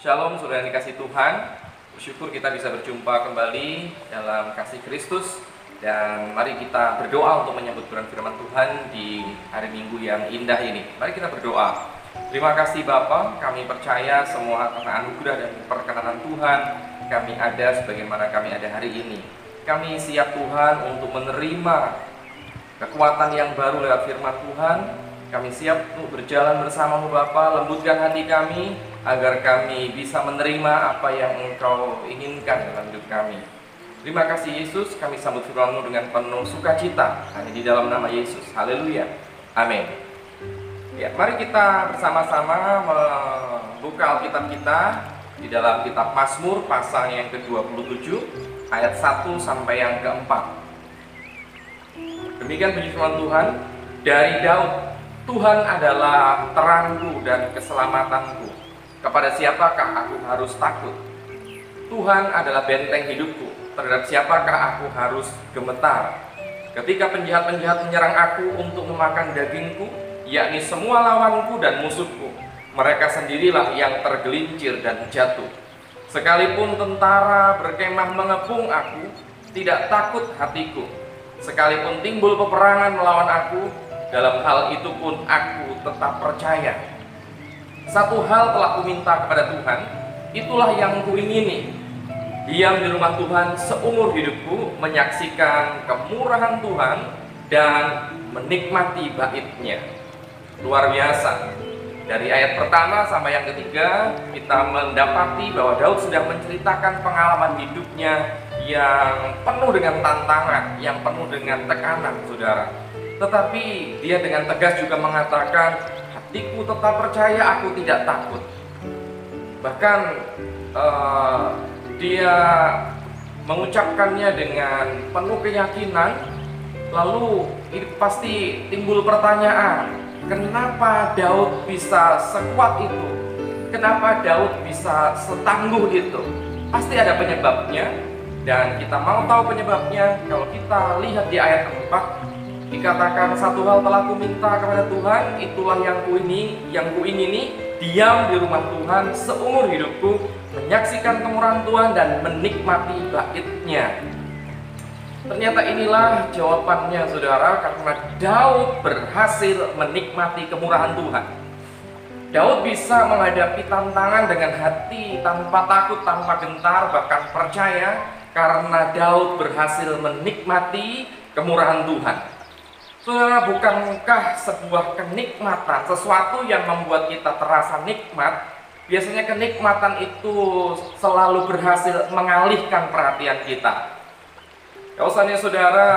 Shalom saudara yang dikasih Tuhan. Bersyukur kita bisa berjumpa kembali dalam kasih Kristus. Dan mari kita berdoa untuk menyambut firman Tuhan di hari Minggu yang indah ini. Mari kita berdoa. Terima kasih Bapa, kami percaya semua karena anugerah dan perkenanan Tuhan kami ada sebagaimana kami ada hari ini. Kami siap Tuhan untuk menerima kekuatan yang baru lewat firman Tuhan. Kami siap untuk berjalan bersama-Mu Bapa, lembutkan hati kami agar kami bisa menerima apa yang Engkau inginkan dalam hidup kami. Terima kasih Yesus, kami sambut firman-Mu dengan penuh sukacita hanya di dalam nama Yesus. Haleluya. Amin. Ya, mari kita bersama-sama membuka Alkitab kita di dalam kitab Mazmur pasal yang ke-27 ayat 1 sampai yang ke-4. Demikian bunyi firman Tuhan. Dari Daud, Tuhan adalah terangku dan keselamatanku. Kepada siapakah aku harus takut? Tuhan adalah benteng hidupku. Terhadap siapakah aku harus gemetar? Ketika penjahat-penjahat menyerang aku untuk memakan dagingku, yakni semua lawanku dan musuhku, mereka sendirilah yang tergelincir dan jatuh. Sekalipun tentara berkemah mengepung aku, tidak takut hatiku. Sekalipun timbul peperangan melawan aku, dalam hal itu pun aku tetap percaya. Satu hal telah kuminta kepada Tuhan, itulah yang kuingini: diam di rumah Tuhan seumur hidupku, menyaksikan kemurahan Tuhan dan menikmati bait-Nya. Luar biasa. Dari ayat pertama sampai yang ketiga, kita mendapati bahwa Daud sedang menceritakan pengalaman hidupnya yang penuh dengan tantangan, yang penuh dengan tekanan, saudara. Tetapi dia dengan tegas juga mengatakan, hatiku tetap percaya, aku tidak takut. Bahkan dia mengucapkannya dengan penuh keyakinan. Lalu ini pasti timbul pertanyaan, kenapa Daud bisa sekuat itu? Kenapa Daud bisa setangguh itu? Pasti ada penyebabnya. Dan kita mau tahu penyebabnya kalau kita lihat di ayat 4. Dikatakan, satu hal telah kuminta kepada Tuhan, itulah yang kuingini, diam di rumah Tuhan seumur hidupku, menyaksikan kemurahan Tuhan dan menikmati bait-Nya. Ternyata inilah jawabannya, saudara, karena Daud berhasil menikmati kemurahan Tuhan. Daud bisa menghadapi tantangan dengan hati tanpa takut, tanpa gentar, bahkan percaya, karena Daud berhasil menikmati kemurahan Tuhan. Saudara, bukankah sebuah kenikmatan, sesuatu yang membuat kita terasa nikmat, biasanya kenikmatan itu selalu berhasil mengalihkan perhatian kita. Kalau misalnya saudara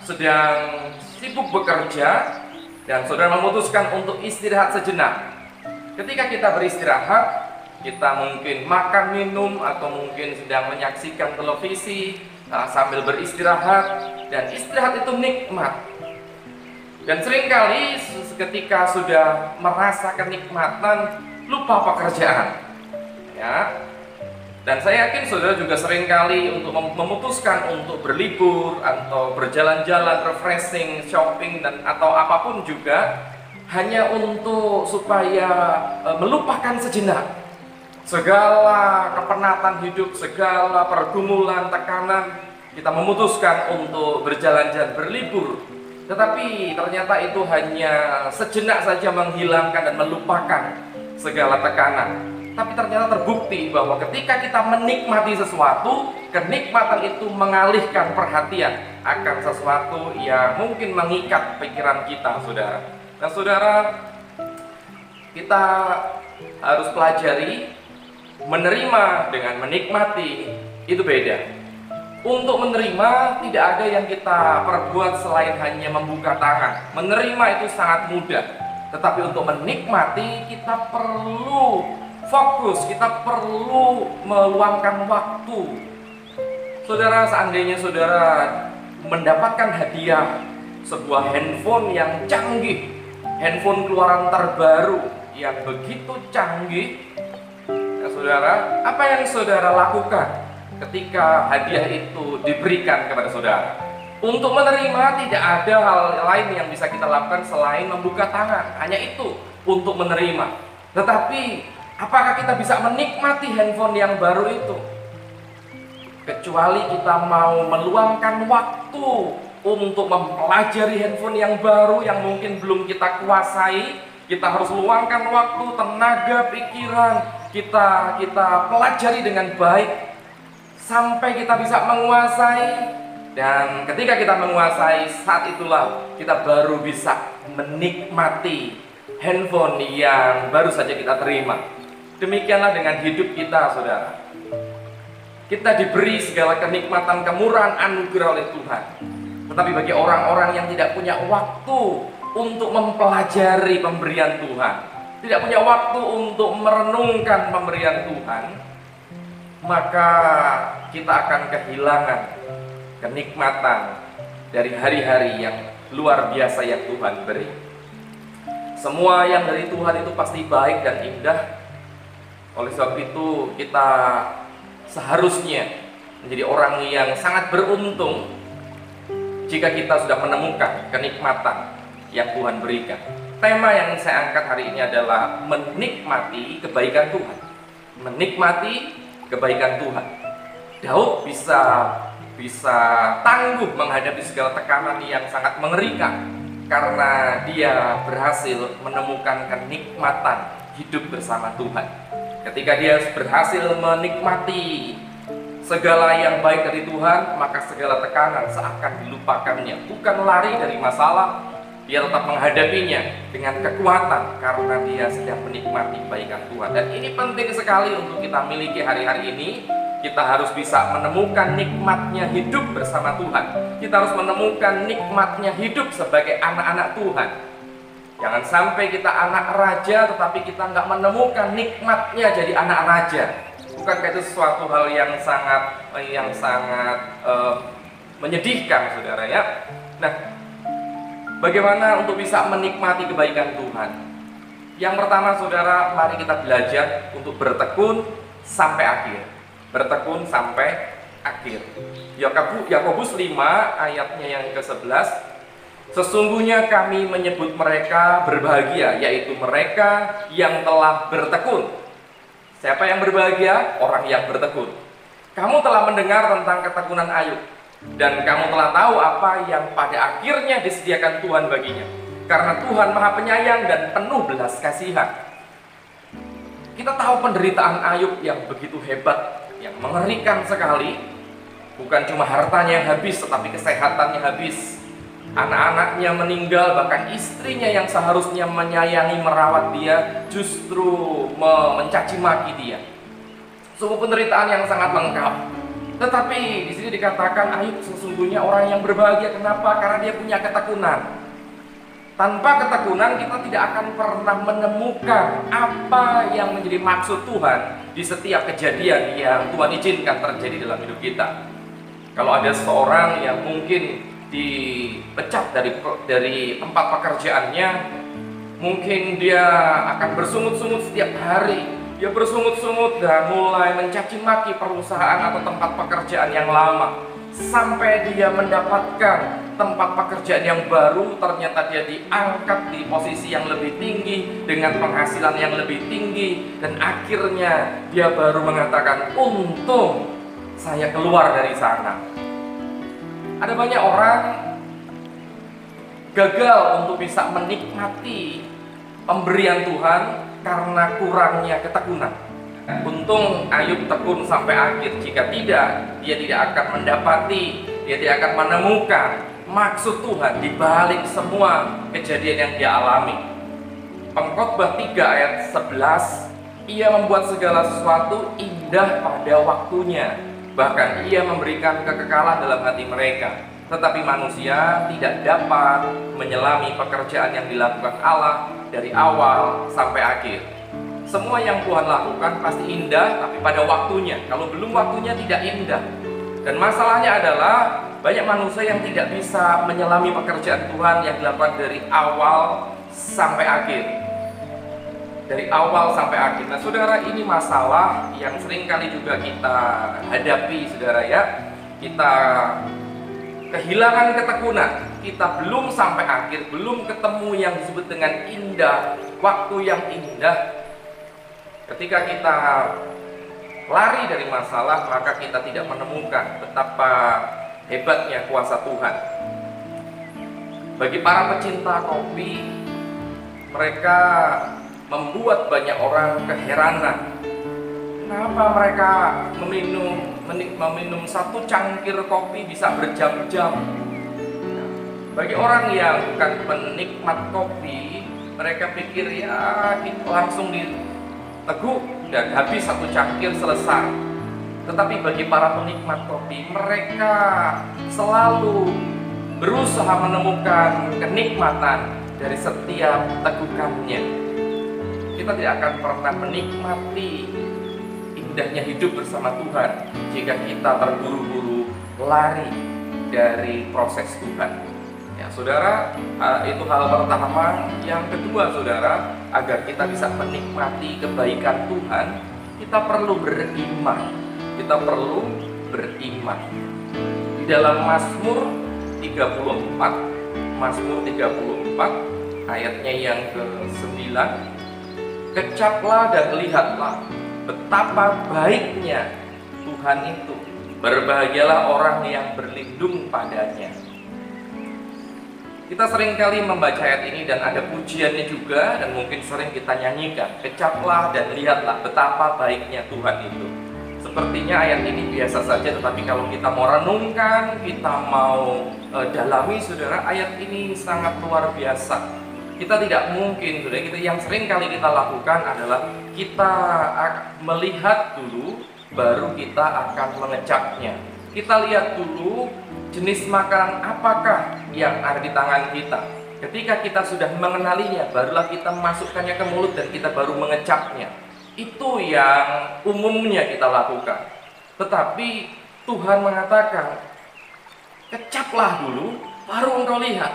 sedang sibuk bekerja dan saudara memutuskan untuk istirahat sejenak. Ketika kita beristirahat, kita mungkin makan minum atau mungkin sedang menyaksikan televisi sambil beristirahat, dan istirahat itu nikmat. Dan seringkali ketika sudah merasa kenikmatan, lupa pekerjaan, ya. Dan saya yakin saudara juga seringkali untuk memutuskan untuk berlibur atau berjalan-jalan, refreshing, shopping, dan atau apapun juga, hanya untuk supaya melupakan sejenak segala kepenatan hidup, segala pergumulan, tekanan. Kita memutuskan untuk berjalan-jalan, berlibur. Tetapi ternyata itu hanya sejenak saja menghilangkan dan melupakan segala tekanan. Tapi ternyata terbukti bahwa ketika kita menikmati sesuatu, kenikmatan itu mengalihkan perhatian akan sesuatu yang mungkin mengikat pikiran kita, saudara. Nah, saudara, kita harus pelajari menerima dengan menikmati itu beda. Untuk menerima tidak ada yang kita perbuat selain hanya membuka tangan. Menerima itu sangat mudah. Tetapi untuk menikmati kita perlu fokus, kita perlu meluangkan waktu. Saudara, seandainya saudara mendapatkan hadiah sebuah handphone yang canggih, handphone keluaran terbaru yang begitu canggih, ya saudara, apa yang saudara lakukan ketika hadiah itu diberikan kepada saudara? Untuk menerima tidak ada hal lain yang bisa kita lakukan selain membuka tangan. Hanya itu untuk menerima. Tetapi Apakah kita bisa menikmati handphone yang baru itu? Kecuali kita mau meluangkan waktu untuk mempelajari handphone yang baru yang mungkin belum kita kuasai. Kita harus luangkan waktu, tenaga, pikiran, kita pelajari dengan baik sampai kita bisa menguasai. Dan ketika kita menguasai, saat itulah kita baru bisa menikmati handphone yang baru saja kita terima. Demikianlah dengan hidup kita, saudara. Kita diberi segala kenikmatan, kemurahan, anugerah oleh Tuhan. Tetapi bagi orang-orang yang tidak punya waktu untuk mempelajari pemberian Tuhan, tidak punya waktu untuk merenungkan pemberian Tuhan, maka kita akan kehilangan kenikmatan dari hari-hari yang luar biasa yang Tuhan beri. Semua yang dari Tuhan itu pasti baik dan indah. Oleh sebab itu kita seharusnya menjadi orang yang sangat beruntung jika kita sudah menemukan kenikmatan yang Tuhan berikan. Tema yang saya angkat hari ini adalah menikmati kebaikan Tuhan. Menikmati kebaikan Tuhan. Daud bisa tangguh menghadapi segala tekanan yang sangat mengerikan karena dia berhasil menemukan kenikmatan hidup bersama Tuhan. Ketika dia berhasil menikmati segala yang baik dari Tuhan, maka segala tekanan seakan dilupakannya. Bukan lari dari masalah, dia tetap menghadapinya dengan kekuatan karena dia sedang menikmati kebaikan Tuhan. Dan ini penting sekali untuk kita miliki hari-hari ini. Kita harus bisa menemukan nikmatnya hidup bersama Tuhan. Kita harus menemukan nikmatnya hidup sebagai anak-anak Tuhan. Jangan sampai kita anak raja tetapi kita nggak menemukan nikmatnya jadi anak raja. Bukankah itu sesuatu hal yang sangat menyedihkan, saudara ya? Nah, bagaimana untuk bisa menikmati kebaikan Tuhan? Yang pertama, saudara, mari kita belajar untuk bertekun sampai akhir. Bertekun sampai akhir. Yakobus 5 ayatnya yang ke-11. Sesungguhnya kami menyebut mereka berbahagia, yaitu mereka yang telah bertekun. Siapa yang berbahagia? Orang yang bertekun. Kamu telah mendengar tentang ketekunan Ayub, dan kamu telah tahu apa yang pada akhirnya disediakan Tuhan baginya. Karena Tuhan Maha Penyayang dan penuh belas kasihan. Kita tahu penderitaan Ayub yang begitu hebat, yang mengerikan sekali. Bukan cuma hartanya yang habis, tetapi kesehatannya habis. Anak-anaknya meninggal, bahkan istrinya yang seharusnya menyayangi, merawat dia, justru mencaci maki dia. Sungguh penderitaan yang sangat lengkap. Tetapi di sini dikatakan Ayub sesungguhnya orang yang berbahagia. Kenapa? Karena dia punya ketekunan. Tanpa ketekunan kita tidak akan pernah menemukan apa yang menjadi maksud Tuhan di setiap kejadian yang Tuhan izinkan terjadi dalam hidup kita. Kalau ada seorang yang mungkin dipecat dari tempat pekerjaannya, mungkin dia akan bersungut-sungut setiap hari. Dia bersungut-sungut dan mulai mencaci maki perusahaan atau tempat pekerjaan yang lama, sampai dia mendapatkan tempat pekerjaan yang baru. Ternyata dia diangkat di posisi yang lebih tinggi dengan penghasilan yang lebih tinggi, dan akhirnya dia baru mengatakan, untung saya keluar dari sana. Ada banyak orang gagal untuk bisa menikmati pemberian Tuhan karena kurangnya ketekunan. Untung Ayub tekun sampai akhir. Jika tidak, dia tidak akan mendapati, dia tidak akan menemukan maksud Tuhan di balik semua kejadian yang dia alami. Pengkhotbah 3 ayat 11, ia membuat segala sesuatu indah pada waktunya. Bahkan ia memberikan kekekalan dalam hati mereka. Tetapi manusia tidak dapat menyelami pekerjaan yang dilakukan Allah dari awal sampai akhir. Semua yang Tuhan lakukan pasti indah, tapi pada waktunya. Kalau belum waktunya tidak indah. Dan masalahnya adalah banyak manusia yang tidak bisa menyelami pekerjaan Tuhan yang dilakukan dari awal sampai akhir. Dari awal sampai akhir. Nah, saudara, ini masalah yang seringkali juga kita hadapi, saudara ya. Kita kehilangan ketekunan. Kita belum sampai akhir, belum ketemu yang disebut dengan indah, waktu yang indah. Ketika kita lari dari masalah, maka kita tidak menemukan betapa hebatnya kuasa Tuhan. Bagi para pecinta kopi, mereka membuat banyak orang keheranan. Kenapa mereka meminum satu cangkir kopi bisa berjam-jam? Bagi orang yang bukan penikmat kopi, mereka pikir ya langsung diteguk dan habis satu cangkir selesai. Tetapi bagi para penikmat kopi, mereka selalu berusaha menemukan kenikmatan dari setiap tegukannya. Kita tidak akan pernah menikmati indahnya hidup bersama Tuhan jika kita terburu-buru lari dari proses Tuhan. Ya, saudara, itu hal pertama. Yang kedua, saudara, agar kita bisa menikmati kebaikan Tuhan, kita perlu beriman. Kita perlu beriman. Di dalam Mazmur 34, Mazmur 34 ayatnya yang ke-9, kecaplah dan lihatlah betapa baiknya Tuhan itu. Berbahagialah orang yang berlindung padanya. Kita seringkali membaca ayat ini dan ada pujiannya juga, dan mungkin sering kita nyanyikan. Kecaplah dan lihatlah betapa baiknya Tuhan itu. Sepertinya ayat ini biasa saja, tetapi kalau kita mau renungkan, kita mau dalami, saudara, ayat ini sangat luar biasa. Kita tidak mungkin, saudara, yang sering kali kita lakukan adalah kita melihat dulu, baru kita akan mengecapnya. Kita lihat dulu jenis makanan apakah yang ada di tangan kita. Ketika kita sudah mengenalinya, barulah kita masukkannya ke mulut dan kita baru mengecapnya. Itu yang umumnya kita lakukan. Tetapi Tuhan mengatakan, kecaplah dulu, baru engkau lihat.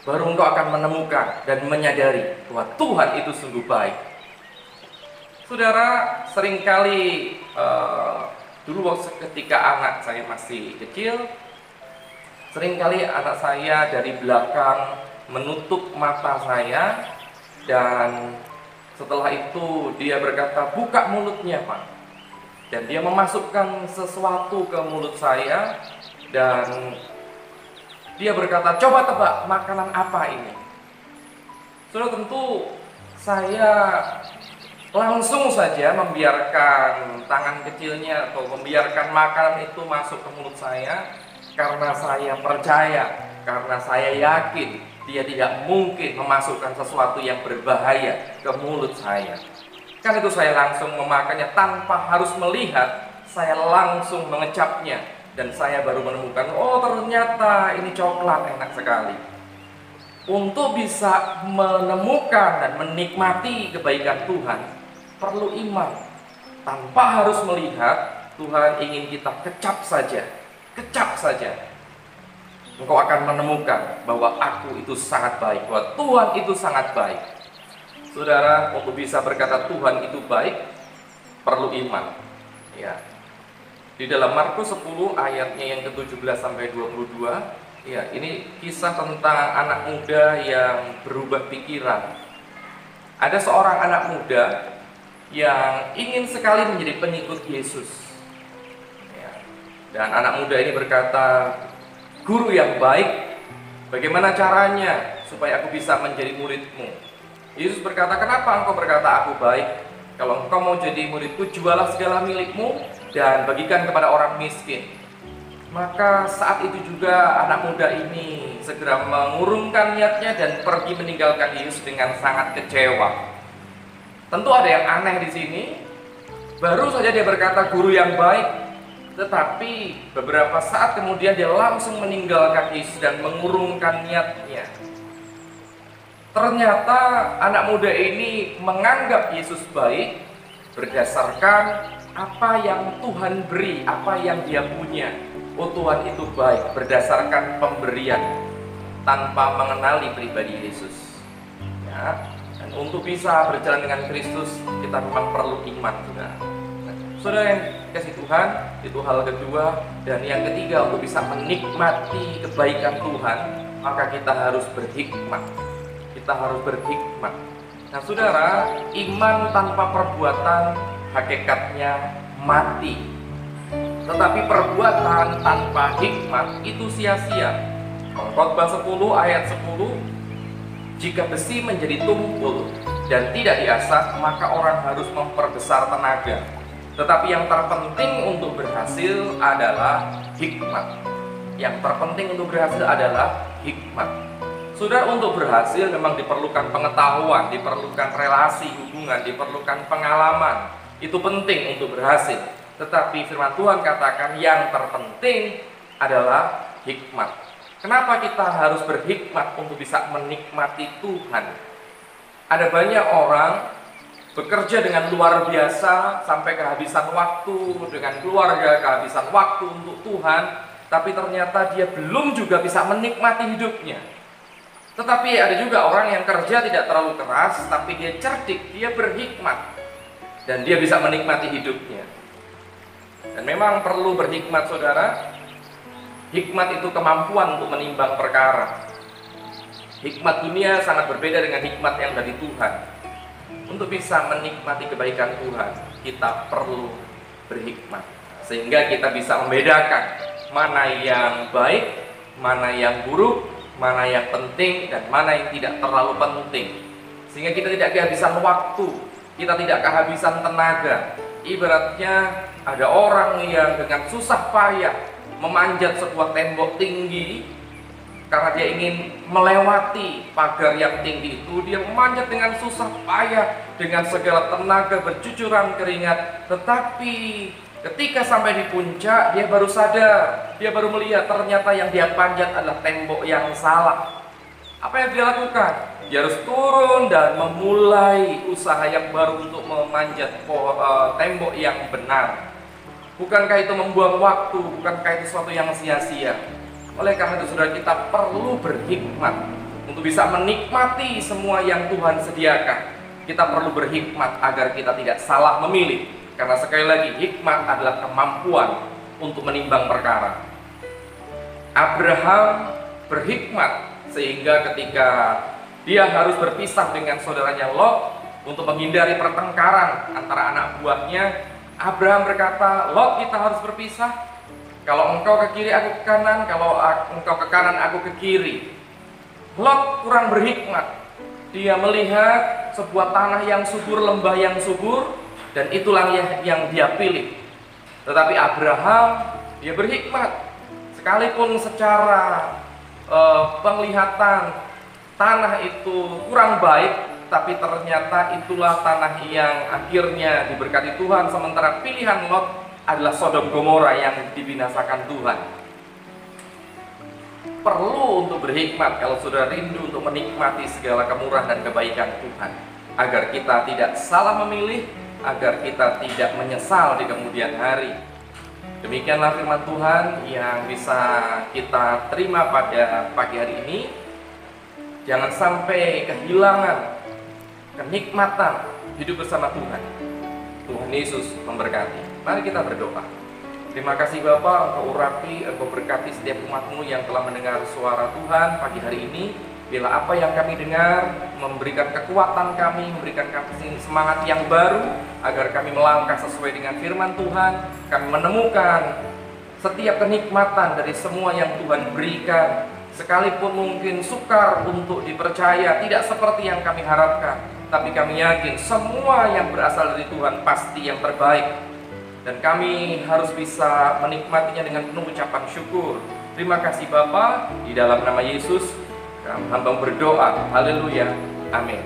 Baru engkau akan menemukan dan menyadari bahwa Tuhan itu sungguh baik. Saudara, seringkali dulu ketika anak saya masih kecil, seringkali anak saya dari belakang menutup mata saya, dan setelah itu dia berkata, buka mulutnya Pak. Dan dia memasukkan sesuatu ke mulut saya, dan dia berkata, coba tebak makanan apa ini. Sudah tentu saya langsung saja membiarkan tangan kecilnya atau membiarkan makanan itu masuk ke mulut saya, karena saya percaya, karena saya yakin dia tidak mungkin memasukkan sesuatu yang berbahaya ke mulut saya. Karena itu saya langsung memakannya tanpa harus melihat, saya langsung mengecapnya, dan saya baru menemukan, oh ternyata ini coklat, enak sekali. Untuk bisa menemukan dan menikmati kebaikan Tuhan, perlu iman. Tanpa harus melihat, Tuhan ingin kita kecap saja. Kecap saja. Engkau akan menemukan bahwa aku itu sangat baik, bahwa Tuhan itu sangat baik. Saudara, untuk bisa berkata Tuhan itu baik, perlu iman. Ya. Di dalam Markus 10 ayatnya yang ke-17 sampai 22, ya, ini kisah tentang anak muda yang berubah pikiran. Ada seorang anak muda yang ingin sekali menjadi pengikut Yesus. Ya. Dan anak muda ini berkata, guru yang baik, bagaimana caranya supaya aku bisa menjadi muridmu? Yesus berkata, kenapa engkau berkata aku baik? Kalau engkau mau jadi muridku, jualah segala milikmu dan bagikan kepada orang miskin. Maka saat itu juga anak muda ini segera mengurungkan niatnya dan pergi meninggalkan Yesus dengan sangat kecewa. Tentu ada yang aneh di sini. Baru saja dia berkata guru yang baik, tetapi beberapa saat kemudian dia langsung meninggalkan Yesus dan mengurungkan niatnya. Ternyata anak muda ini menganggap Yesus baik berdasarkan apa yang Tuhan beri, apa yang dia punya. Oh, Tuhan itu baik berdasarkan pemberian tanpa mengenali pribadi Yesus. Ya. Dan untuk bisa berjalan dengan Kristus, kita memang perlu iman, saudara. Saudara yang kasih Tuhan, itu hal kedua. Dan yang ketiga, untuk bisa menikmati kebaikan Tuhan, maka kita harus berhikmat. Kita harus berhikmat. Nah saudara, iman tanpa perbuatan hakikatnya mati. Tetapi perbuatan tanpa hikmat itu sia-sia. Khotbah 10 ayat 10, jika besi menjadi tumpul dan tidak diasah, maka orang harus memperbesar tenaga. Tetapi yang terpenting untuk berhasil adalah hikmat. Yang terpenting untuk berhasil adalah hikmat. Saudara, untuk berhasil memang diperlukan pengetahuan, diperlukan relasi hubungan, diperlukan pengalaman. Itu penting untuk berhasil. Tetapi firman Tuhan katakan yang terpenting adalah hikmat. Kenapa kita harus berhikmat untuk bisa menikmati Tuhan? Ada banyak orang bekerja dengan luar biasa sampai kehabisan waktu dengan keluarga, kehabisan waktu untuk Tuhan, tapi ternyata dia belum juga bisa menikmati hidupnya. Tetapi ada juga orang yang kerja tidak terlalu keras, tapi dia cerdik, dia berhikmat, dan dia bisa menikmati hidupnya. Dan memang perlu berhikmat, saudara. Hikmat itu kemampuan untuk menimbang perkara. Hikmat dunia sangat berbeda dengan hikmat yang dari Tuhan. Untuk bisa menikmati kebaikan Tuhan, kita perlu berhikmat, sehingga kita bisa membedakan mana yang baik, mana yang buruk, mana yang penting, dan mana yang tidak terlalu penting. Sehingga kita tidak kehabisan waktu, kita tidak kehabisan tenaga. Ibaratnya ada orang yang dengan susah payah memanjat sebuah tembok tinggi karena dia ingin melewati pagar yang tinggi itu. Dia memanjat dengan susah payah, dengan segala tenaga, bercucuran keringat. Tetapi ketika sampai di puncak, dia baru sadar, dia baru melihat ternyata yang dia panjat adalah tembok yang salah. Apa yang dia lakukan? Dia harus turun dan memulai usaha yang baru untuk memanjat tembok yang benar. Bukankah itu membuang waktu? Bukankah itu sesuatu yang sia-sia? Oleh karena itu, saudara, kita perlu berhikmat untuk bisa menikmati semua yang Tuhan sediakan. Kita perlu berhikmat agar kita tidak salah memilih. Karena sekali lagi, hikmat adalah kemampuan untuk menimbang perkara. Abraham berhikmat sehingga ketika dia harus berpisah dengan saudaranya Lot untuk menghindari pertengkaran antara anak buahnya, Abraham berkata, Lot, kita harus berpisah. Kalau engkau ke kiri, aku ke kanan. Kalau engkau ke kanan, aku ke kiri. Lot kurang berhikmat. Dia melihat sebuah tanah yang subur, lembah yang subur, dan itulah yang dia pilih. Tetapi Abraham, dia berhikmat. Sekalipun secara penglihatan tanah itu kurang baik, tapi ternyata itulah tanah yang akhirnya diberkati Tuhan. Sementara pilihan Lot adalah Sodom Gomora yang dibinasakan Tuhan. Perlu untuk berhikmat kalau sudah rindu untuk menikmati segala kemurahan dan kebaikan Tuhan, agar kita tidak salah memilih, agar kita tidak menyesal di kemudian hari. Demikianlah firman Tuhan yang bisa kita terima pada pagi hari ini. Jangan sampai kehilangan kenikmatan hidup bersama Tuhan. Tuhan Yesus memberkati. Mari kita berdoa. Terima kasih Bapa, Engkau urapi, Engkau berkati setiap umat-Mu yang telah mendengar suara Tuhan pagi hari ini. Bila apa yang kami dengar memberikan kekuatan kami, memberikan kami semangat yang baru, agar kami melangkah sesuai dengan firman Tuhan. Kami menemukan setiap kenikmatan dari semua yang Tuhan berikan, sekalipun mungkin sukar untuk dipercaya, tidak seperti yang kami harapkan, tapi kami yakin semua yang berasal dari Tuhan pasti yang terbaik. Dan kami harus bisa menikmatinya dengan penuh ucapan syukur. Terima kasih Bapa, di dalam nama Yesus hamba berdoa. Haleluya. Amin.